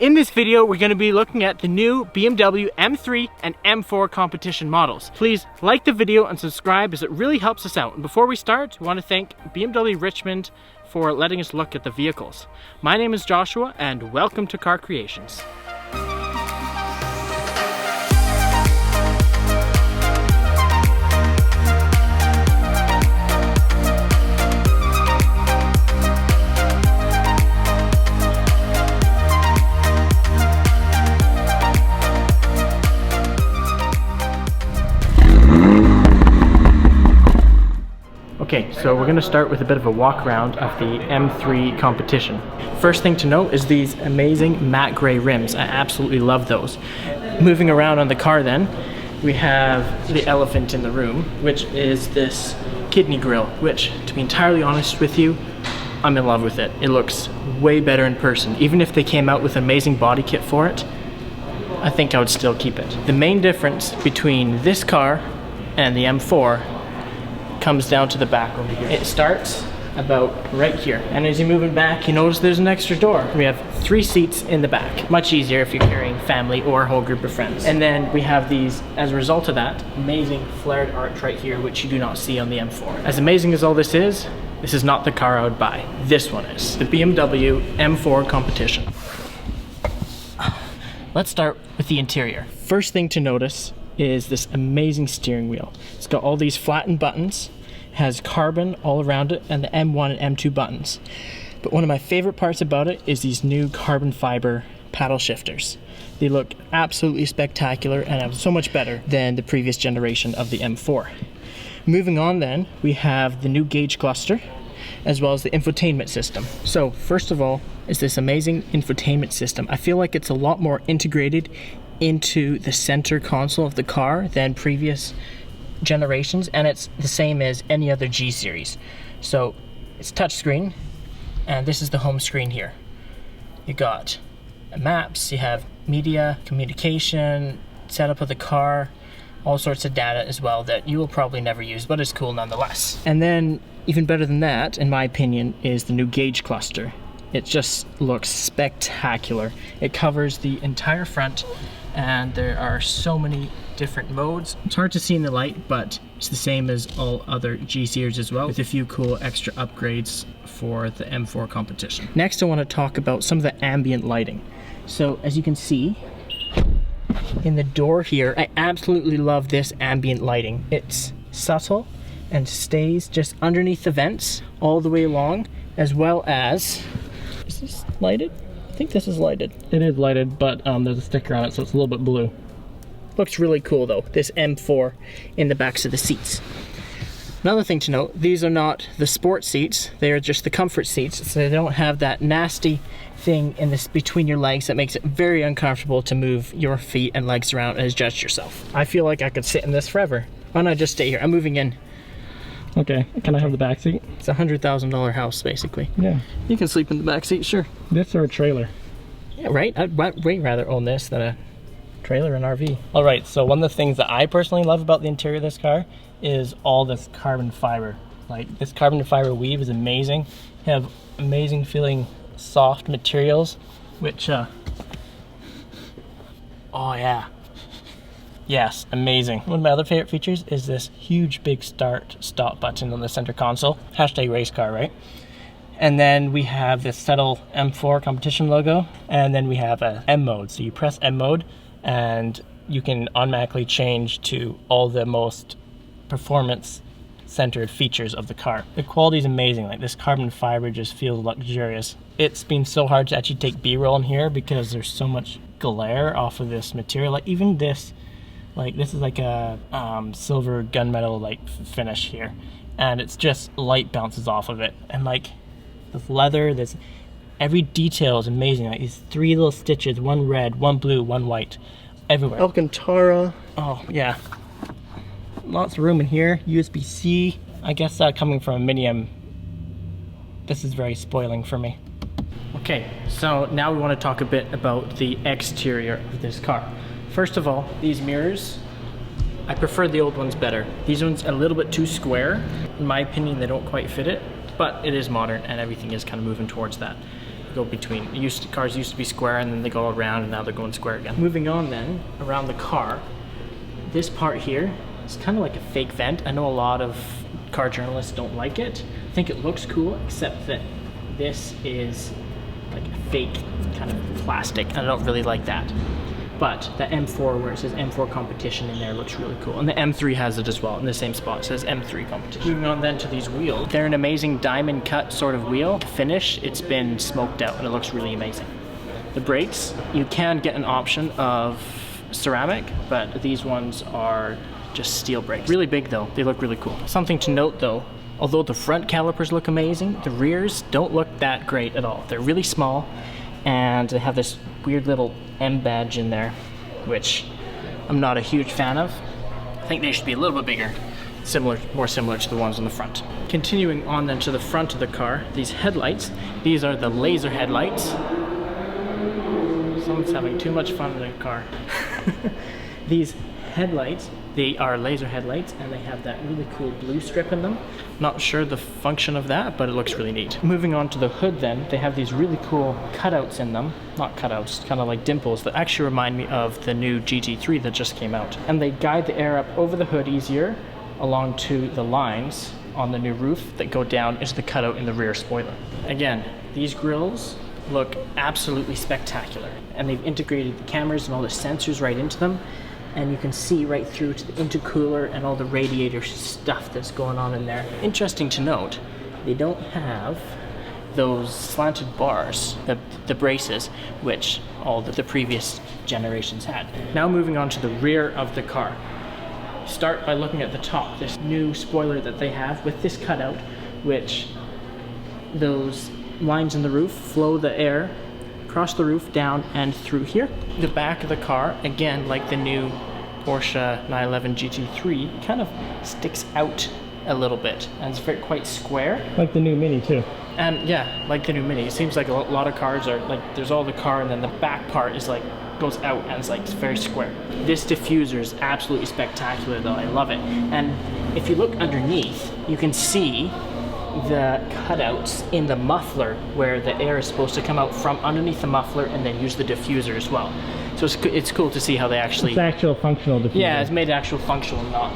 In this video, we're going to be looking at the new BMW M3 and M4 competition models. Please like the video and subscribe as it really helps us out. And before we start, we want to thank BMW Richmond for letting us look at the vehicles. My name is Joshua and welcome to Car Creations. Okay, so we're going to start with a bit of a walk around of the M3 competition. First thing to note is these amazing matte gray rims. I absolutely love those. Moving around on the car then, we have the elephant in the room, which is this kidney grille, which, to be entirely honest with you, I'm in love with it. It looks way better in person. Even if they came out with an amazing body kit for it, I think I would still keep it. The main difference between this car and the M4 comes down to the back over here. It starts about right here, and as you're moving back, you notice there's an extra door. We have 3 seats in the back. Much easier if you're carrying family or a whole group of friends. And then we have these, as a result of that, amazing flared arch right here, which you do not see on the M4. As amazing as all this is not the car I would buy. This one is the BMW M4 competition. Let's start with the interior. First thing to notice is this amazing steering wheel. It's got all these flattened buttons, has carbon all around it, and the M1 and M2 buttons. But one of my favorite parts about it is these new carbon fiber paddle shifters. They look absolutely spectacular and are so much better than the previous generation of the M4. Moving on then, we have the new gauge cluster, as well as the infotainment system. So first of all is this amazing infotainment system. I feel like it's a lot more integrated into the center console of the car than previous generations, and it's the same as any other G series. So it's touchscreen, and this is the home screen here. You got maps, you have media, communication, setup of the car, all sorts of data as well that you will probably never use, but it's cool nonetheless. And then even better than that, in my opinion, is the new gauge cluster. It just looks spectacular. It covers the entire front, and there are so many different modes. It's hard to see in the light, but it's the same as all other G series as well, with a few cool extra upgrades for the M4 competition. Next, I want to talk about some of the ambient lighting. So as you can see in the door here, I absolutely love this ambient lighting. It's subtle and stays just underneath the vents all the way along, as well as, is this lighted? I think this is lighted. It is lighted, but there's a sticker on it, so it's a little bit blue. Looks really cool though, this M4 in the backs of the seats. Another thing to note, these are not the sport seats, they are just the comfort seats, so they don't have that nasty thing in this between your legs that makes it very uncomfortable to move your feet and legs around and adjust yourself. I feel like I could sit in this forever. Why not just stay here? I'm moving in. Okay, can I have the back seat? It's a $100,000 house, basically. Yeah. You can sleep in the back seat, sure. This or a trailer? Yeah, right? I'd way rather own this than a trailer and RV. All right, so one of the things that I personally love about the interior of this car is all this carbon fiber. Like, this carbon fiber weave is amazing. You have amazing feeling soft materials, which, oh yeah. Yes, amazing. One of my other favorite features is this huge big start-stop button on the center console. Hashtag race car, right? And then we have this subtle M4 competition logo, and then we have a M mode. So you press M mode, and you can automatically change to all the most performance-centered features of the car. The quality is amazing. Like, this carbon fiber just feels luxurious. It's been so hard to actually take B-roll in here because there's so much glare off of this material. Like, even this. Like, this is like a silver gunmetal like finish here, and it's just light bounces off of it, and like this leather, this every detail is amazing. Like these 3 little stitches, one red, one blue, one white, everywhere. Alcantara. Oh yeah, lots of room in here. USB-C. I guess coming from a Mini M, this is very spoiling for me. Okay, so now we want to talk a bit about the exterior of this car. First of all, these mirrors, I prefer the old ones better. These ones are a little bit too square. In my opinion, they don't quite fit it, but it is modern and everything is kind of moving towards that. We've go between. Cars used to be square and then they go around and now they're going square again. Moving on then, around the car, this part here is kind of like a fake vent. I know a lot of car journalists don't like it. I think it looks cool, except that this is like a fake kind of plastic, and I don't really like that. But the M4, where it says M4 competition in there, looks really cool. And the M3 has it as well, in the same spot. It says M3 competition. Moving on then to these wheels. They're an amazing diamond cut sort of wheel. Finish, it's been smoked out and it looks really amazing. The brakes, you can get an option of ceramic, but these ones are just steel brakes. Really big though, they look really cool. Something to note though, although the front calipers look amazing, the rears don't look that great at all. They're really small and they have this weird little M badge in there, which I'm not a huge fan of. I think they should be a little bit bigger, more similar to the ones on the front. Continuing on then to the front of the car, these headlights, these are the laser headlights. Someone's having too much fun in their car. These headlights, they are laser headlights and they have that really cool blue strip in them. Not sure the function of that, but it looks really neat. Moving on to the hood then, they have these really cool cutouts in them. Not cutouts, kind of like dimples that actually remind me of the new GT3 that just came out. And they guide the air up over the hood easier along to the lines on the new roof that go down into the cutout in the rear spoiler. Again, these grills look absolutely spectacular. And they've integrated the cameras and all the sensors right into them. And you can see right through to the intercooler and all the radiator stuff that's going on in there. Interesting to note, they don't have those slanted bars, the braces, which all the previous generations had. Now moving on to the rear of the car. Start by looking at the top, this new spoiler that they have with this cutout, which those lines in the roof flow the air across the roof, down and through here. The back of the car, again, like the new Porsche 911 GT3, kind of sticks out a little bit and it's quite square. Like the new Mini too. And yeah, like the new Mini. It seems like a lot of cars are like, there's all the car and then the back part is like, goes out and it's like, it's very square. This diffuser is absolutely spectacular though, I love it. And if you look underneath, you can see the cutouts in the muffler where the air is supposed to come out from underneath the muffler and then use the diffuser as well. So it's cool to see how they actually... It's actual functional diffuser. Yeah, it's made actual functional, not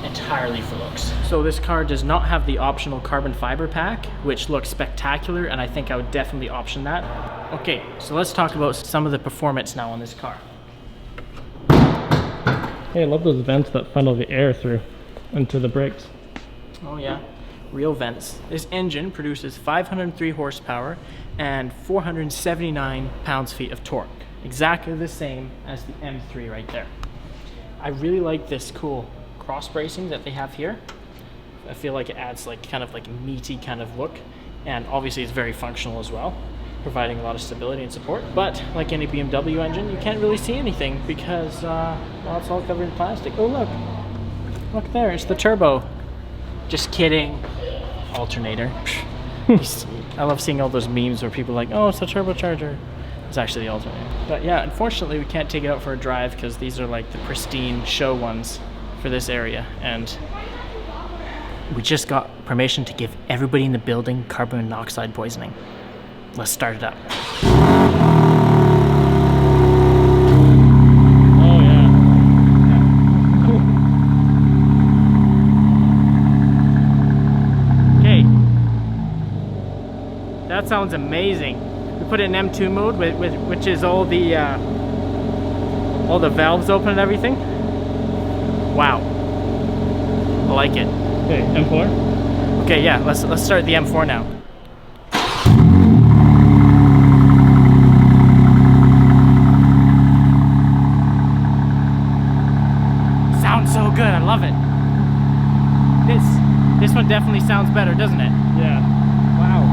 entirely for looks. So this car does not have the optional carbon fiber pack, which looks spectacular, and I think I would definitely option that. Okay, so let's talk about some of the performance now on this car. Hey, I love those vents that funnel the air through into the brakes. Oh yeah. Real vents. This engine produces 503 horsepower and 479 pounds-feet of torque. Exactly the same as the M3 right there. I really like this cool cross bracing that they have here. I feel like it adds like kind of like a meaty kind of look, and obviously it's very functional as well, providing a lot of stability and support. But like any BMW engine, you can't really see anything because well, it's all covered in plastic. Oh look there, it's the turbo. Just kidding. Alternator. I love seeing all those memes where people are like, oh, it's the turbocharger. It's actually the alternator. But yeah, unfortunately we can't take it out for a drive because these are like the pristine show ones for this area, and we just got permission to give everybody in the building carbon monoxide poisoning. Let's start it up. Oh yeah. Okay, that sounds amazing. We put it in M2 mode, which is all the valves open and everything. Wow, I like it. Okay, M4? Okay, yeah, let's start the M4 now. Sounds so good, I love it. This one definitely sounds better, doesn't it? Yeah. Wow.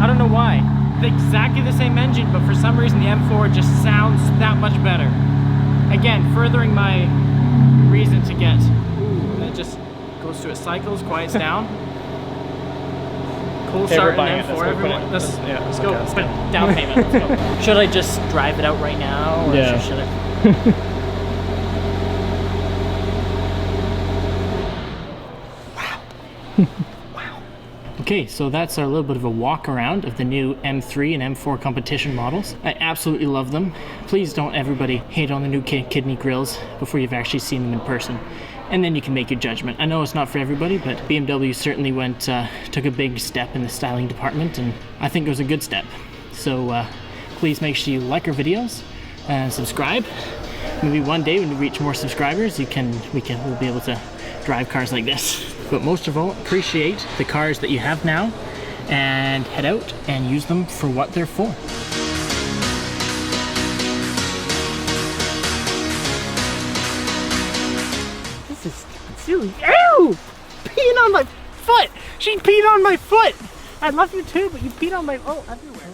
I don't know why. It's exactly the same engine, but for some reason the M4 just sounds that much better. Again, furthering my reason to get. And it just goes through its cycles, quiets down. Cool start in M4, everyone. Let's go. Put down payment. Let's go. Should I just drive it out right now? Or Yeah. should I? Okay, so that's our little bit of a walk around of the new M3 and M4 competition models. I absolutely love them. Please don't everybody hate on the new kidney grills before you've actually seen them in person. And then you can make your judgment. I know it's not for everybody, but BMW certainly took a big step in the styling department, and I think it was a good step. So please make sure you like our videos and subscribe. Maybe one day when we reach more subscribers, we'll be able to drive cars like this. But most of all, appreciate the cars that you have now and head out and use them for what they're for. This is silly. Ew! Peeing on my foot! She peed on my foot! I love you too, but you peed on my... Oh, everywhere.